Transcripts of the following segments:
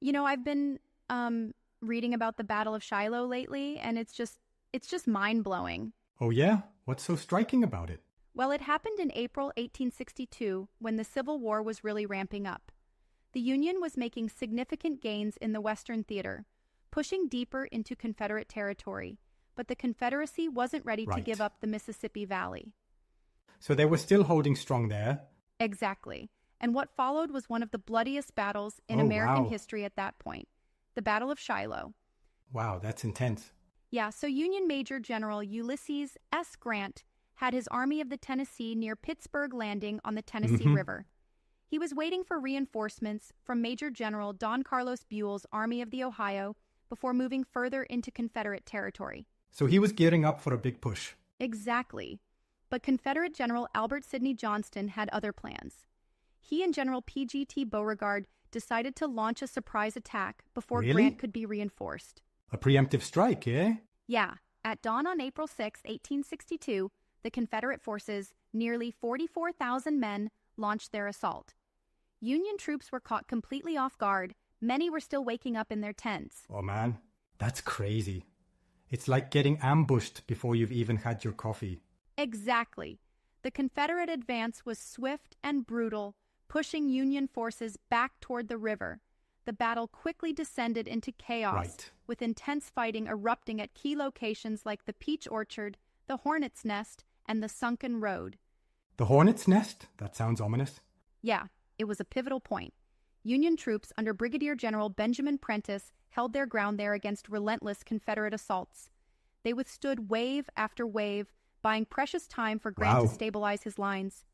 I've been reading about the Battle of Shiloh lately, and it's just mind-blowing. Oh yeah? What's so striking about it? Well, it happened in April 1862 when the Civil War was really ramping up. The Union was making significant gains in the Western theater, pushing deeper into Confederate territory, but the Confederacy wasn't ready to give up the Mississippi Valley. So they were still holding strong there? Exactly. And what followed was one of the bloodiest battles in American history at that point, the Battle of Shiloh. Wow, that's intense. Yeah, so Union Major General Ulysses S. Grant had his Army of the Tennessee near Pittsburg Landing on the Tennessee River. He was waiting for reinforcements from Major General Don Carlos Buell's Army of the Ohio before moving further into Confederate territory. So he was gearing up for a big push. Exactly. But Confederate General Albert Sidney Johnston had other plans. He and General P.G.T. Beauregard decided to launch a surprise attack before Grant could be reinforced. A preemptive strike, eh? Yeah. At dawn on April 6, 1862, the Confederate forces, nearly 44,000 men, launched their assault. Union troops were caught completely off guard. Many were still waking up in their tents. Oh man, that's crazy. It's like getting ambushed before you've even had your coffee. Exactly. The Confederate advance was swift and brutal, pushing Union forces back toward the river. The battle quickly descended into chaos, with intense fighting erupting at key locations like the Peach Orchard, the Hornet's Nest, and the Sunken Road. The Hornet's Nest? That sounds ominous. Yeah, it was a pivotal point. Union troops under Brigadier General Benjamin Prentiss held their ground there against relentless Confederate assaults. They withstood wave after wave, buying precious time for Grant to stabilize his lines.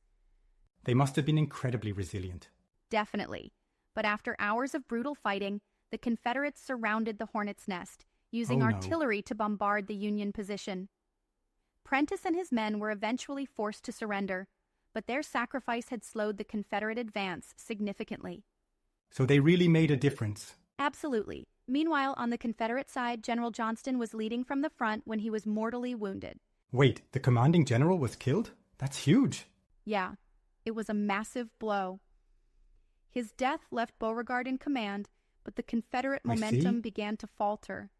They must have been incredibly resilient. Definitely. But after hours of brutal fighting, the Confederates surrounded the Hornet's Nest, using artillery to bombard the Union position. Prentiss and his men were eventually forced to surrender, but their sacrifice had slowed the Confederate advance significantly. So they really made a difference. Absolutely. Meanwhile, on the Confederate side, General Johnston was leading from the front when he was mortally wounded. Wait, the commanding general was killed? That's huge. Yeah, it was a massive blow. His death left Beauregard in command, but the Confederate momentum began to falter.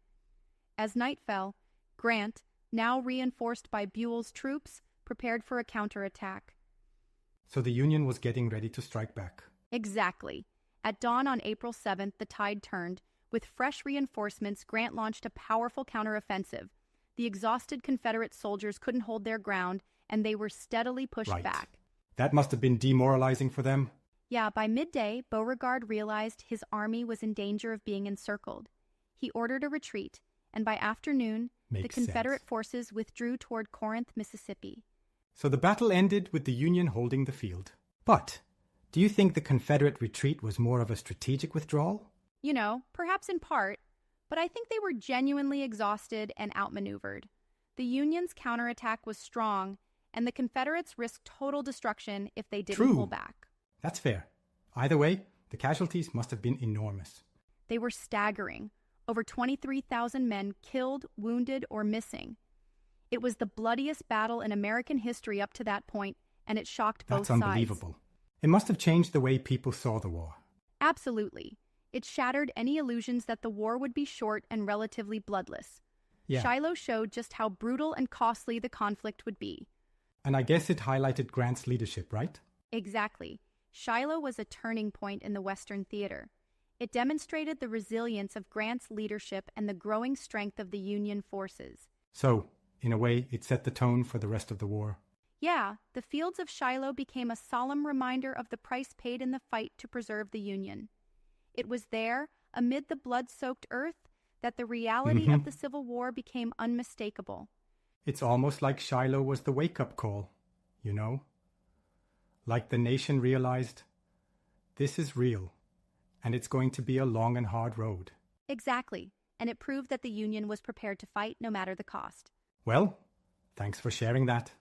As night fell, Grant, now reinforced by Buell's troops, prepared for a counterattack. So the Union was getting ready to strike back. Exactly. At dawn on April 7th, the tide turned. With fresh reinforcements, Grant launched a powerful counteroffensive. The exhausted Confederate soldiers couldn't hold their ground, and they were steadily pushed back. That must have been demoralizing for them. Yeah, by midday, Beauregard realized his army was in danger of being encircled. He ordered a retreat, and by afternoon, the Confederate forces withdrew toward Corinth, Mississippi. So the battle ended with the Union holding the field. But do you think the Confederate retreat was more of a strategic withdrawal? Perhaps in part, but I think they were genuinely exhausted and outmaneuvered. The Union's counterattack was strong, and the Confederates risked total destruction if they didn't pull back. That's fair. Either way, the casualties must have been enormous. They were staggering. Over 23,000 men killed, wounded, or missing. It was the bloodiest battle in American history up to that point, and it shocked both sides. That's unbelievable. It must have changed the way people saw the war. Absolutely. It shattered any illusions that the war would be short and relatively bloodless. Yeah. Shiloh showed just how brutal and costly the conflict would be. And I guess it highlighted Grant's leadership, right? Exactly. Shiloh was a turning point in the Western theater. It demonstrated the resilience of Grant's leadership and the growing strength of the Union forces. So, in a way, it set the tone for the rest of the war. Yeah, the fields of Shiloh became a solemn reminder of the price paid in the fight to preserve the Union. It was there, amid the blood-soaked earth, that the reality of the Civil War became unmistakable. It's almost like Shiloh was the wake-up call, Like the nation realized, this is real, and it's going to be a long and hard road. Exactly, and it proved that the Union was prepared to fight no matter the cost. Well, thanks for sharing that.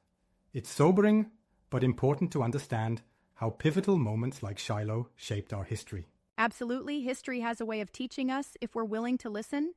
It's sobering, but important to understand how pivotal moments like Shiloh shaped our history. Absolutely, history has a way of teaching us if we're willing to listen.